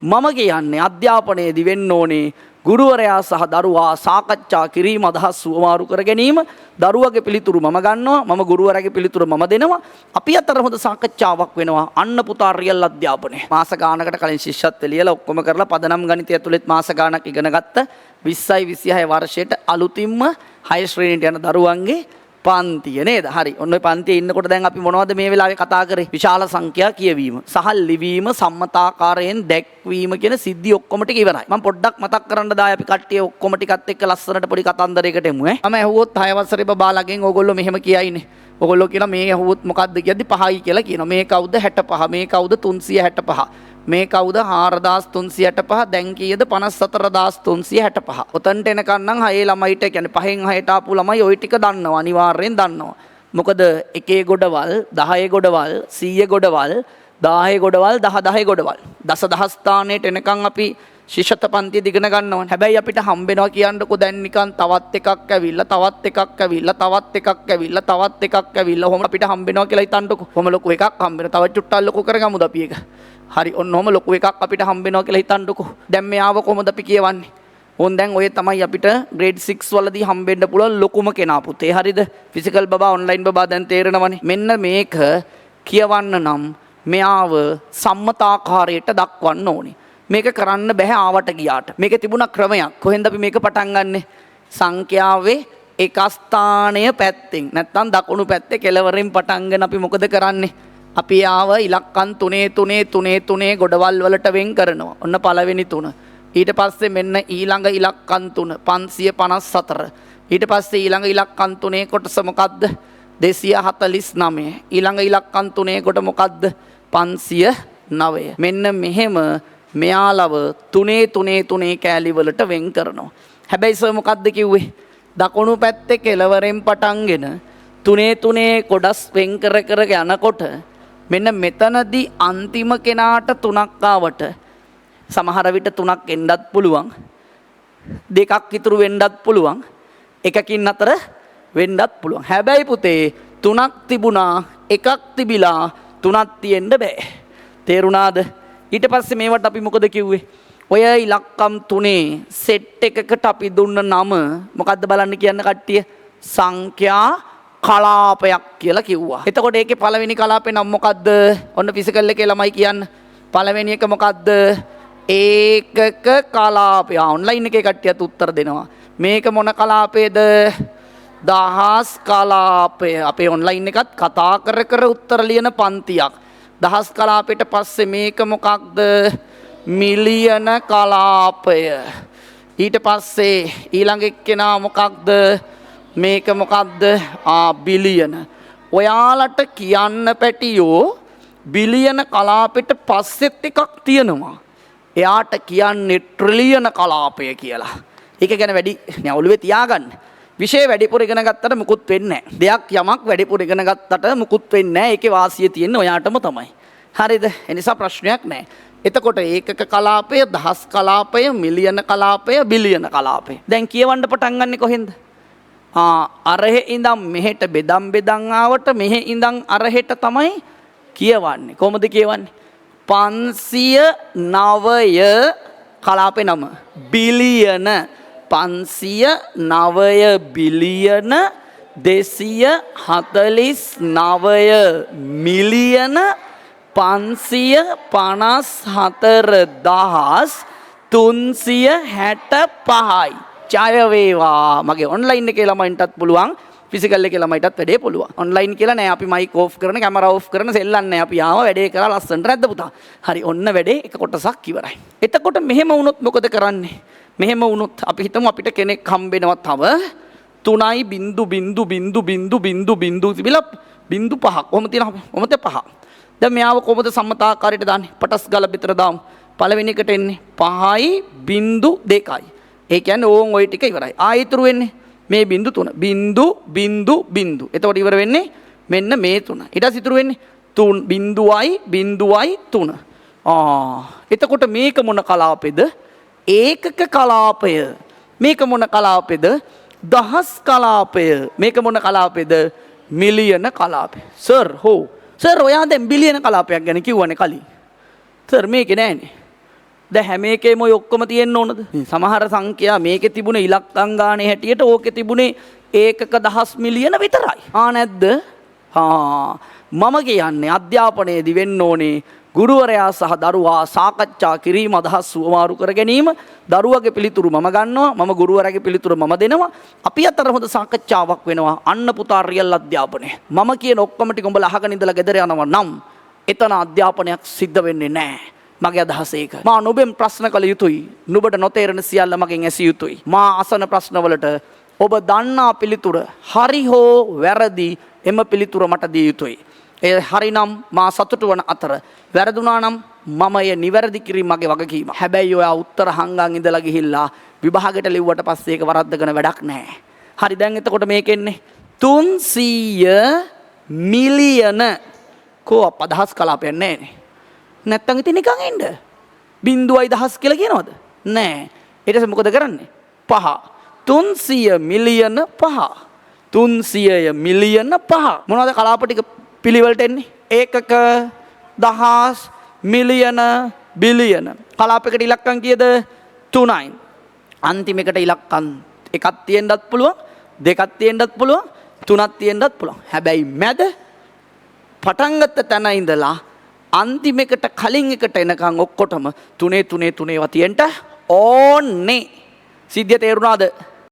මම කියන්නේ අධ්‍යාපනයේදී වෙන්න ඕනේ ගුරුවරයා සහ දරුවා සාකච්ඡා කිරීම අදහස් සුවමාරු කර ගැනීම. දරුවගේ පිළිතුරු මම ගන්නවා, මම ගුරුවරයාගේ පිළිතුරු මම දෙනවා. අපි අතර හොඳ සාකච්ඡාවක් වෙනවා. අන්න පුතා රියල් අධ්‍යාපනය. මාස ගානකට කලින් ශිෂ්‍යත්වය ලියලා ඔක්කොම කරලා පදනම් ගණිතය ඇතුළෙත් මාස ගානක් ඉගෙන ගත්ත 20යි 26 වර්ෂයට අලුතින්ම 6 ශ්‍රේණියට යන දරුවන්ගේ පන්තිය නේද? හරි. ඔන්න ඔය පන්තියේ ඉන්නකොට දැන් අපි මොනවද මේ වෙලාවේ කතා කරේ? විශාල සංඛ්‍යා කියවීම සහ ලිවීම සම්මතාකාරයෙන් දැක්වීම කියන සිද්ධි ඔක්කොම ටික ඉවරයි. මම පොඩ්ඩක් මතක් කරන්න දායි අපි කට්ටිය ඔක්කොම ටිකත් එක්ක ලස්සනට පොඩි කතන්දරයකට එමු ඈ. මම ඇහුවොත් 6 වසරේ බබාලගෙන් ඕගොල්ලෝ මෙහෙම කියයිනේ. ඕගොල්ලෝ කියන මේ ඇහුවොත් මොකද්ද කියද්දි 5යි කියලා කියනවා. මේ කවුද 65? මේ කවුද 365? මේ කවුද 4365? දැන් කීයද 54365? ඔතනට එනකන් නම් 6 ළමයිට කියන්නේ 5න් 6ට ආපු ළමයි ওই ටික දන්නවා, අනිවාර්යෙන් දන්නවා. මොකද 1 ගොඩවල් 10 ගොඩවල් 100 ගොඩවල් 10 ගොඩවල් 10 ගොඩවල් දසදහස් ස්ථානයට එනකන් අපි ශිෂ්‍යත පන්තිය දිගන ගන්නවා. හැබැයි අපිට හම්බෙනවා කියන්නකො දැන් නිකන් තවත් එකක් ඇවිල්ලා තවත් එකක් ඇවිල්ලා තවත් එකක් ඇවිල්ලා තවත් එකක් ඇවිල්ලා ඔහොම අපිට හම්බෙනවා කියලා හිතන්නකො. කොහොම ලොකු එකක් හම්බෙනවා. තවත් චුට්ටක් ලොකු කරගමුද අපි ඒක? හරි ඔන්න ඔහම ලොකු එකක් අපිට හම්බෙනවා කියලා හිතන්නකො. දැන් මෙයාව කොහොමද අපි කියවන්නේ? ඕන් දැන් ඔය තමයි අපිට grade 6 වලදී හම්බෙන්න පුළුවන් ලොකුම කෙනා පුතේ. හරිද? ෆිසිකල් බබා ඔන්ලයින් බබා දැන් තේරෙනවනේ. මෙන්න මේක කියවන්න නම් මෙයාව සම්මතාකාරයට දක්වන්න ඕනේ. මේක කරන්න බෑ ආවට ගියාට. මේකේ තිබුණා ක්‍රමයක්. කොහෙන්ද අපි මේක පටන් ගන්නෙ? සංඛ්‍යාවේ එක ස්ථානය පැත්තෙන් නැත්නම් දකුණු පැත්තේ කෙළවරින් පටන්ගෙන අපි මොකද කරන්නේ? අපි ආව ඉලක්කම් 3 ගොඩවල් වලට වෙන් කරනවා. ඔන්න පළවෙනි 3. ඊට පස්සේ මෙන්න ඊළඟ ඉලක්කම් 3 554. ඊට පස්සේ ඊළඟ ඉලක්කම් 3 කොටස මොකද්ද? 249. ඊළඟ ඉලක්කම් 3 කොට මොකද්ද? 509. මෙන්න මෙහෙම මෙයාලව 3 කෑලි වලට වෙන් කරනවා. හැබැයි සර් මොකද්ද කිව්වේ? දකුණු පැත්තේ කෙළවරෙන් පටන්ගෙන 3 කොටස් වෙන් කර යනකොට මෙන්න මෙතනදී අන්තිම කෙනාට 3ක් ආවට සමහර විට 3ක් එන්නත් පුළුවන්, 2ක් ඉතුරු වෙන්නත් පුළුවන්, එකකින් අතර වෙන්නත් පුළුවන්. හැබැයි පුතේ 3ක් තිබුණා, එකක් තිබිලා 3ක් තියෙන්න බෑ. තේරුණාද? ඊට පස්සේ මේවට අපි මොකද කිව්වේ? ඔය ඉලක්කම් 3 සෙට් එකකට අපි දුන්න නම මොකද්ද බලන්න කියන්න කට්ටිය? සංඛ්‍යා කලාපයක් කියලා කිව්වා. එතකොට ඒකේ පළවෙනි කලාපේ නම මොකද්ද? ඔන්න ෆිසිකල් එකේ ළමයි කියන්න. පළවෙනි එක මොකද්ද? ඒකක කලාපය. ඔන්ලයින් එකේ කට්ටියත් උත්තර දෙනවා. මේක මොන කලාපේද? දහස් කලාපය. අපේ ඔන්ලයින් එකත් කතා කර උත්තර ලියන පන්තියක්. දහස් කලාපයට පස්සේ මේක මොකක්ද? මිලියන කලාපය. ඊට පස්සේ ඊළඟ එක්කෙනා මොකක්ද? මේක මොකක්ද? බිලියන. ඔයාලට කියන්න පැටියෝ බිලියන කලාපෙට පස්සෙත් එකක් තියෙනවා. එයාට කියන්නේ ට්‍රිලියන කලාපය කියලා. ඒක ගැන වැඩි නෑ ඔළුවේ තියාගන්න. විෂය වැඩිපුර ඉගෙන ගත්තට මුකුත් වෙන්නේ නෑ. දෙයක් යමක් වැඩිපුර ඉගෙන ගත්තට මුකුත් වෙන්නේ නෑ. ඒකේ වාසිය තියෙන්නේ ඔයාටම තමයි. හරිද? ඒ නිසා ප්‍රශ්නයක් නෑ. එතකොට ඒකක කලාපය, දහස් කලාපය, මිලියන කලාපය, බිලියන කලාපය. දැන් කියවන්න පටන් ගන්නෙ කොහෙන්ද? අරහෙ ඉඳන් මෙහෙට බෙදම් ආවට මෙහෙ ඉඳන් අරහෙට තමයි කියවන්නේ. කොහොමද කියවන්නේ? 509 කලාපේ නම බිලියන 509 බිලියන 249 මිලියන 554,365යි. ජය වේවා. මගේ ඔන්ලයින් එකේ ළමයින්ටත් පුළුවන්, ෆිසිකල් එකේ ළමයිටත් වැඩේ පුළුවන්. ඔන්ලයින් කියලා නෑ අපි මයික් ඕෆ් කරන, කැමරා ඕෆ් කරන සෙල්ලන්නේ. අපි ආව වැඩේ කරලා ලස්සනට නැද්ද පුතා? හරි ඔන්න වැඩේ එක කොටසක් ඉවරයි. එතකොට මෙහෙම වුණොත් මොකද කරන්නේ? මෙහෙම වුණොත් අපි හිතමු අපිට කෙනෙක් හම්බෙනවා තව 3.000 තිබිලා 0.5. කොහොම තියෙනවා? කොහොමද 5? දැන් මෙයාව කොහොමද සම්මතාකාරයට දාන්නේ? පටස් ගාලා විතර දාමු. පළවෙනි එකට එන්නේ 5.2යි. ඒ කියන්නේ ඕන් ওই ටික ඉවරයි. ආයෙතුරු වෙන්නේ මේ බින්දු 3. බින්දු. එතකොට ඉවර වෙන්නේ මෙන්න මේ 3. ඊට පස්සේ ඉතුරු වෙන්නේ 3.3. එතකොට මේක මොන කලාපෙද? ඒකක කලාපය. මේක මොන කලාපෙද? දහස් කලාපය. මේක මොන කලාපෙද? මිලියන කලාපය. සර් ඔයා දැන් බිලියන කලාපයක් ගැන කිව්වනේ කලින්. සර් මේකේ නෑනේ. දැන් හැම එකේම ඔය ඔක්කොම තියෙන්න ඕනද? සමහර සංඛ්‍යා මේකේ තිබුණේ ඉලක්කම් ගානේ හැටියට ඕකේ තිබුණේ ඒකක දහස් මිලියන විතරයි. නැද්ද? මම කියන්නේ අධ්‍යාපනයේදී වෙන්න ඕනේ ගුරුවරයා සහ දරුවා සාකච්ඡා කිරීම අදහස් සුවමාරු කර ගැනීම. දරුවගේ පිළිතුරු මම ගන්නවා, මම ගුරුවරයාගේ පිළිතුරු මම දෙනවා. අපි අතර හොඳ සාකච්ඡාවක් වෙනවා. අන්න පුතා රියල් අධ්‍යාපනය. මම කියන ඔක්කොම ටික උඹලා අහගෙන ඉඳලා ගෙදර යනවා නම් එතන අධ්‍යාපනයක් සිද්ධ වෙන්නේ නැහැ. මගේ අදහස ඒක. මා නුඹෙන් ප්‍රශ්න කළ යුතුයි. නුඹට නොතේරෙන සියල්ල මගෙන් ඇසිය යුතුයි. මා අසන ප්‍රශ්නවලට ඔබ දන්නා පිළිතුර හරි හෝ වැරදි එම පිළිතුර මට දිය යුතුයි. ඒ හරිනම් මා සතුටු වන අතර වැරදුනා නම් මම එය නිවැරදි කිරීම මගේ වගකීම. හැබැයි ඔයා උත්තර හංගන් ඉඳලා ගිහිල්ලා විභාගයට ලිව්වට පස්සේ ඒක වරද්දගෙන වැඩක් නැහැ. හරි දැන් එතකොට මේකෙන්නේ 300 මිලියන කෝ අපදහස් කලාපයක් නැහැ. නැත්තම් ඉතින් නිකන් එන්න. 0.10 කියලා කියනවද? නෑ. ඊට පස්සේ මොකද කරන්නේ? 5. 300 මිලියන 5. 300 මිලියන 5. මොනවද කලාප ටික පිළිවෙලට එන්නේ? ඒකක දහස් මිලියන බිලියන. කලාපයකට ඉලක්කම් කීයද? 3යි. අන්තිමයකට ඉලක්කම් එකක් තියෙන්නත් පුළුවන්, දෙකක් තියෙන්නත් පුළුවන්, තුනක් තියෙන්නත් පුළුවන්. හැබැයි මැද පටන් ගත්ත තැන ඉඳලා අන්තිමකට කලින් එකට එනකන් ඔක්කොටම 3 ඒවා තියෙන්න ඕනේ. සිද්ධිය තේරුණාද?